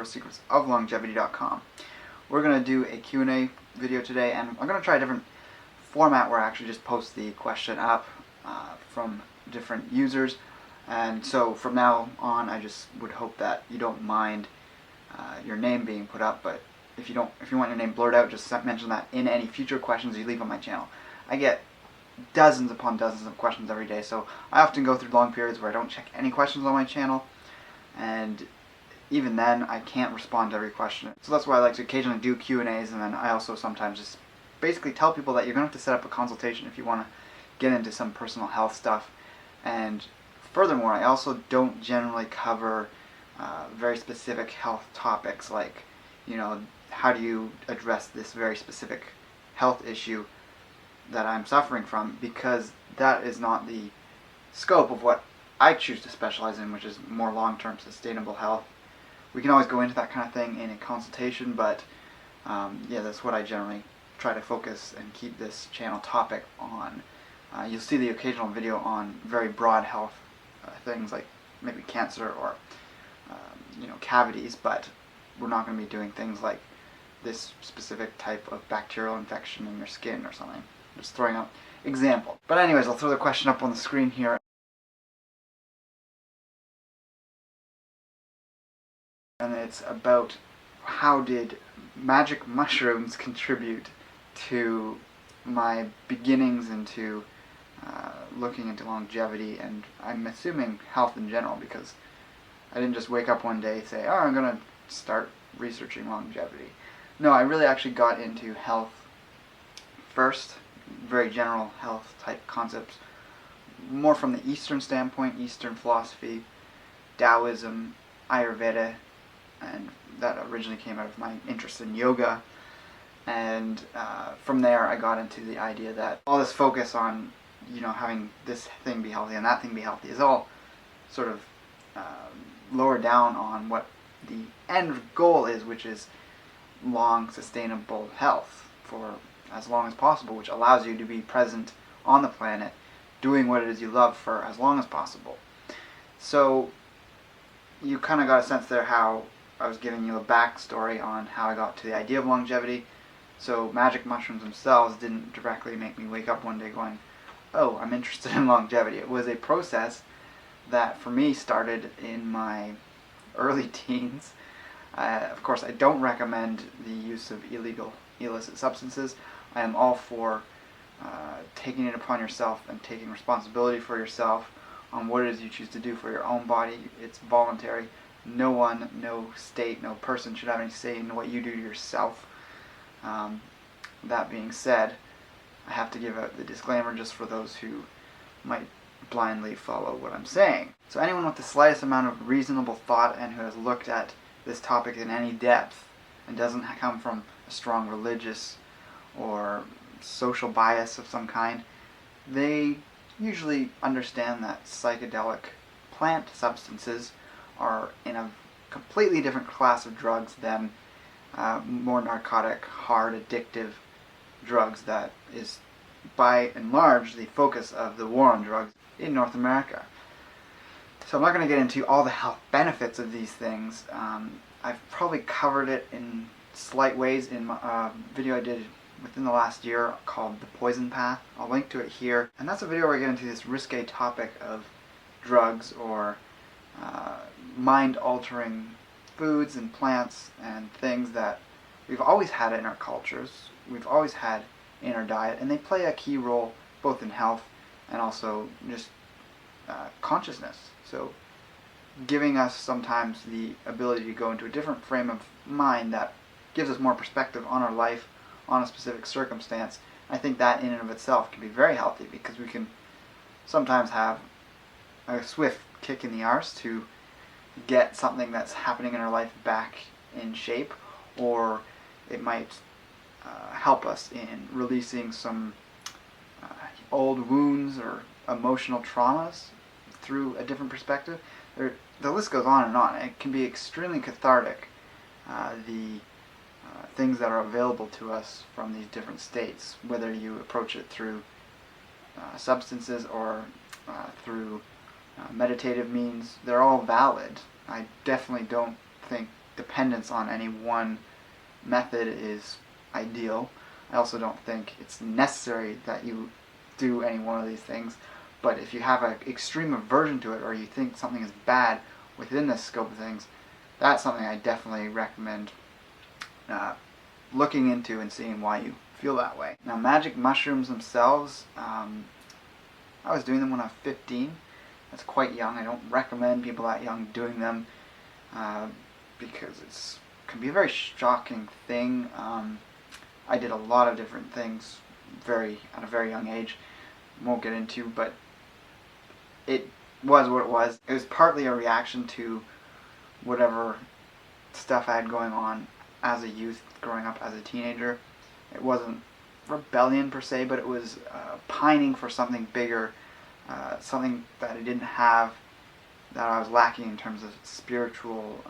superheroesecretsoflongevity.com. We're going to do a Q&A video today, and I'm going to try a different format where I actually just post the question up from different users. And so from now on, I just would hope that you don't mind your name being put up, but if you want your name blurred out, just mention that in any future questions you leave on my channel. I get dozens upon dozens of questions every day, so I often go through long periods where I don't check any questions on my channel, and even then I can't respond to every question. So that's why I like to occasionally do Q&As, and then I also sometimes just basically tell people that you're going to have to set up a consultation if you want to get into some personal health stuff. And furthermore, I also don't generally cover very specific health topics like, how do you address this very specific health issue that I'm suffering from, because that is not the scope of what I choose to specialize in, which is more long-term sustainable health. We can always go into that kind of thing in a consultation, but yeah, that's what I generally try to focus and keep this channel topic on. You'll see the occasional video on very broad health things like maybe cancer or cavities, but we're not going to be doing things like this specific type of bacterial infection in your skin or something. Just throwing out example. But anyways, I'll throw the question up on the screen here. And it's about how did magic mushrooms contribute to my beginnings into looking into longevity, and I'm assuming health in general, because I didn't just wake up one day and say, oh, I'm going to start researching longevity. No, I really actually got into health first, very general health type concepts, more from the Eastern standpoint, Eastern philosophy, Taoism, Ayurveda, and that originally came out of my interest in yoga. And from there I got into the idea that all this focus on having this thing be healthy and that thing be healthy is all sort of lowered down on what the end goal is, which is long sustainable health for as long as possible, which allows you to be present on the planet doing what it is you love for as long as possible. So you kind of got a sense there how I was giving you a backstory on how I got to the idea of longevity. So magic mushrooms themselves didn't directly make me wake up one day going, oh, I'm interested in longevity. It was a process that for me started in my early teens. Of course, I don't recommend the use of illicit substances. I am all for taking it upon yourself and taking responsibility for yourself on what it is you choose to do for your own body. It's voluntary. No one, no state, no person should have any say in what you do to yourself. That being said, I have to give out the disclaimer just for those who might blindly follow what I'm saying. So anyone with the slightest amount of reasonable thought and who has looked at this topic in any depth and doesn't come from a strong religious or social bias of some kind, they usually understand that psychedelic plant substances are in a completely different class of drugs than more narcotic, hard, addictive drugs that is by and large the focus of the war on drugs in North America. So I'm not going to get into all the health benefits of these things. I've probably covered it in slight ways in my video I did within the last year called The Poison Path. I'll link to it here. And that's a video where I get into this risque topic of drugs or mind-altering foods and plants and things that we've always had in our cultures, we've always had in our diet, and they play a key role both in health and also just consciousness. So giving us sometimes the ability to go into a different frame of mind that gives us more perspective on our life, on a specific circumstance. I think that in and of itself can be very healthy, because we can sometimes have a swift kick in the arse to get something that's happening in our life back in shape, or it might help us in releasing some old wounds or emotional traumas through a different perspective. The list goes on and on. It can be extremely cathartic, the things that are available to us from these different states, whether you approach it through substances or through meditative means. They're all valid. I definitely don't think dependence on any one method is ideal. I also don't think it's necessary that you do any one of these things, but if you have an extreme aversion to it, or you think something is bad within this scope of things, that's something I definitely recommend looking into and seeing why you feel that way. Now, magic mushrooms themselves, I was doing them when I was 15. That's quite young. I don't recommend people that young doing them because it can be a very shocking thing. I did a lot of different things at a very young age. Won't get into, but it was what it was. It was partly a reaction to whatever stuff I had going on as a youth, growing up as a teenager. It wasn't rebellion per se, but it was pining for something bigger, something that I didn't have, that I was lacking in terms of spiritual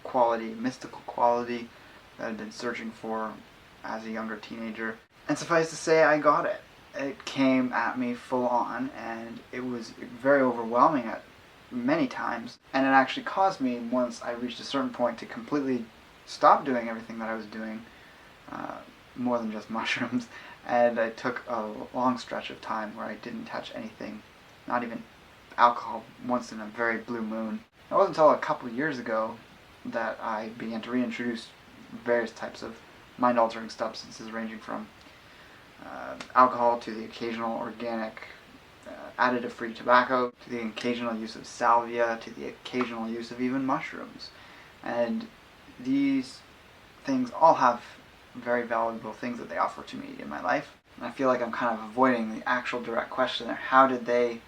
quality, mystical quality that I'd been searching for as a younger teenager. And suffice to say, I got it. It came at me full on, and it was very overwhelming at many times. And it actually caused me, once I reached a certain point, to completely stop doing everything that I was doing, more than just mushrooms. And I took a long stretch of time where I didn't touch anything, not even alcohol, once in a very blue moon. It wasn't until a couple of years ago that I began to reintroduce various types of mind-altering substances, ranging from alcohol to the occasional organic additive-free tobacco, to the occasional use of salvia, to the occasional use of even mushrooms. And these things all have very valuable things that they offer to me in my life. And I feel like I'm kind of avoiding the actual direct question there. How did they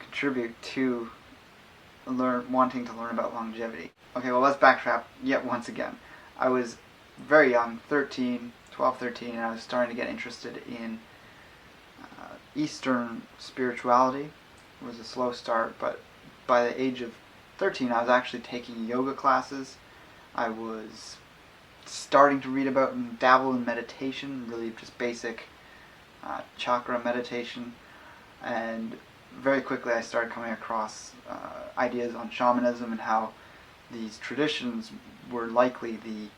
contribute to wanting to learn about longevity? Okay, well, let's backtrack yet once again. I was very young, 12, 13, and I was starting to get interested in Eastern spirituality. It was a slow start, but by the age of 13, I was actually taking yoga classes. I was starting to read about and dabble in meditation, really just basic chakra meditation, and very quickly I started coming across ideas on shamanism and how these traditions were likely the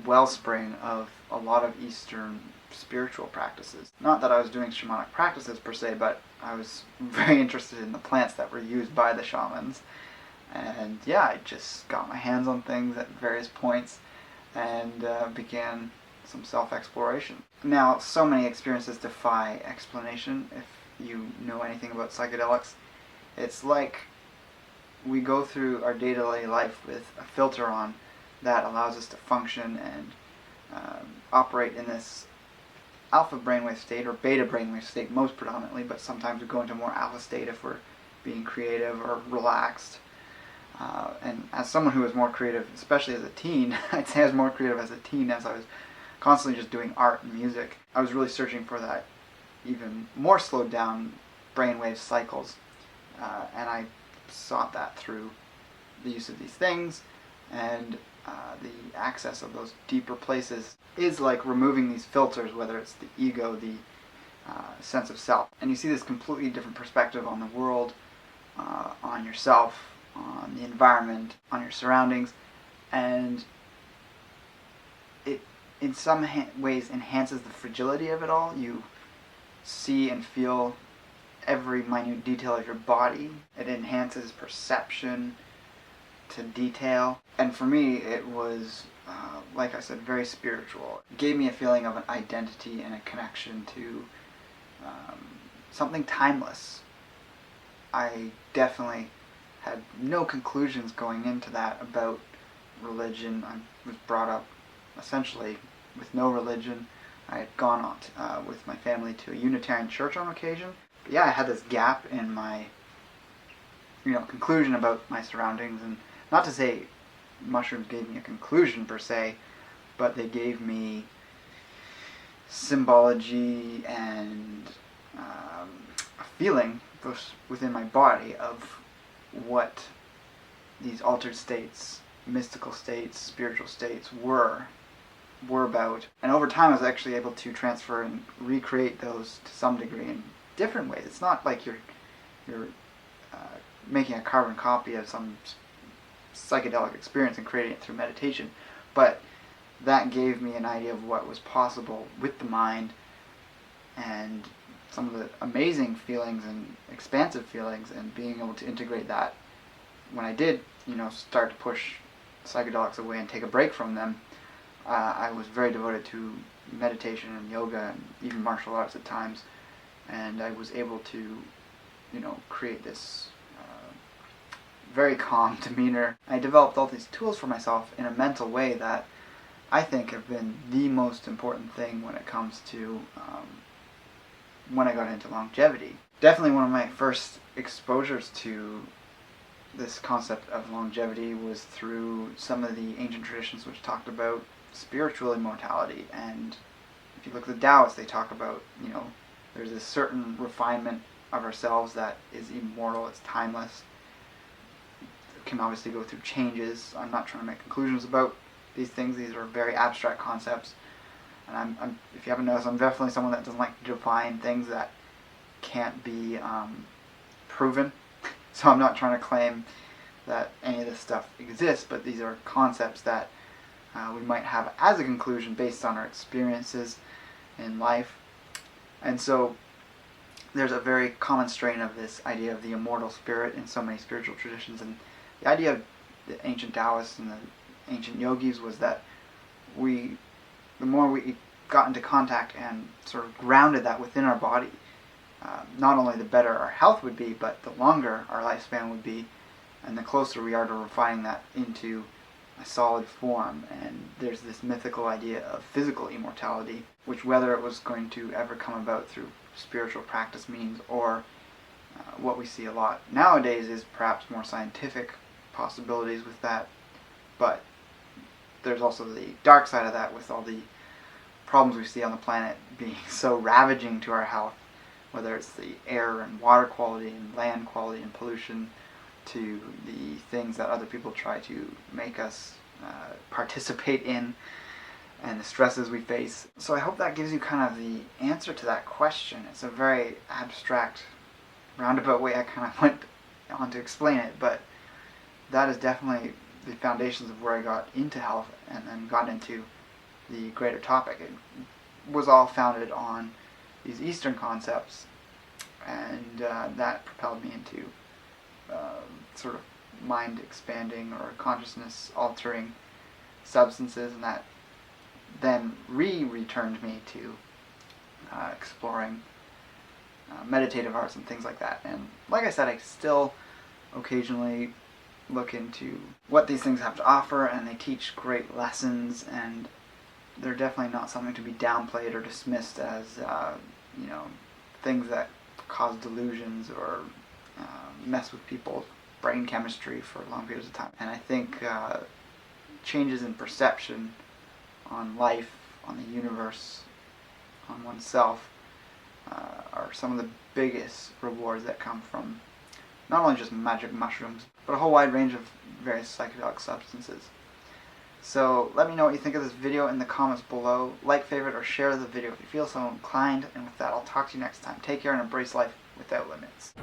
wellspring of a lot of Eastern spiritual practices. Not that I was doing shamanic practices per se, but I was very interested in the plants that were used by the shamans. And yeah, I just got my hands on things at various points and began some self-exploration. Now, so many experiences defy explanation. If you know anything about psychedelics, it's like we go through our day-to-day life with a filter on that allows us to function and operate in this alpha brainwave state, or beta brainwave state most predominantly, but sometimes we go into more alpha state if we're being creative or relaxed. And as someone who was more creative, especially as a teen, I'd say I was more creative as a teen, as I was constantly just doing art and music. I was really searching for that even more slowed down brainwave cycles, and I sought that through the use of these things, and the access of those deeper places is like removing these filters, whether it's the ego, the sense of self. And you see this completely different perspective on the world, on yourself, on the environment, on your surroundings, and it in some ways enhances the fragility of it all. You see and feel every minute detail of your body. It enhances perception to detail. And for me, it was, like I said, very spiritual. It gave me a feeling of an identity and a connection to something timeless. I definitely had no conclusions going into that about religion. I was brought up essentially with no religion. I had gone on with my family to a Unitarian church on occasion. But yeah, I had this gap in my conclusion about my surroundings, and not to say mushrooms gave me a conclusion per se, but they gave me symbology and a feeling within my body of what these altered states, mystical states, spiritual states were about. And over time I was actually able to transfer and recreate those to some degree in different ways. It's not like you're making a carbon copy of some psychedelic experience and creating it through meditation. But that gave me an idea of what was possible with the mind, and some of the amazing feelings and expansive feelings, and being able to integrate that when I did, start to push psychedelics away and take a break from them. I was very devoted to meditation and yoga and even martial arts at times, and I was able to, create this very calm demeanor. I developed all these tools for myself in a mental way that I think have been the most important thing when it comes to when I got into longevity. Definitely one of my first exposures to this concept of longevity was through some of the ancient traditions which talked about spiritual immortality. And if you look at the Taoists, they talk about, there's a certain refinement of ourselves that is immortal, it's timeless. It can obviously go through changes. I'm not trying to make conclusions about these things. These are very abstract concepts. And I'm if you haven't noticed, I'm definitely someone that doesn't like to define things that can't be proven. So I'm not trying to claim that any of this stuff exists, but these are concepts that we might have as a conclusion based on our experiences in life. And so there's a very common strain of this idea of the immortal spirit in so many spiritual traditions. And the idea of the ancient Taoists and the ancient yogis was that the more we got into contact and sort of grounded that within our body, not only the better our health would be, but the longer our lifespan would be, and the closer we are to refining that into a solid form. And there's this mythical idea of physical immortality, which, whether it was going to ever come about through spiritual practice means or what we see a lot nowadays is perhaps more scientific possibilities with that. But there's also the dark side of that, with all the problems we see on the planet being so ravaging to our health, whether it's the air and water quality and land quality and pollution, to the things that other people try to make us participate in, and the stresses we face. So I hope that gives you kind of the answer to that question. It's a very abstract, roundabout way I kind of went on to explain it, but that is definitely the foundations of where I got into health and then got into the greater topic. It was all founded on these Eastern concepts, and that propelled me into sort of mind expanding or consciousness altering substances, and that then returned me to exploring meditative arts and things like that. And like I said, I still occasionally look into what these things have to offer, and they teach great lessons, and they're definitely not something to be downplayed or dismissed as things that cause delusions or mess with people's brain chemistry for long periods of time. And I think changes in perception on life, on the universe, on oneself are some of the biggest rewards that come from not only just magic mushrooms, but a whole wide range of various psychedelic substances. So let me know what you think of this video in the comments below. Like, favorite, or share the video if you feel so inclined. And with that, I'll talk to you next time. Take care and embrace life without limits.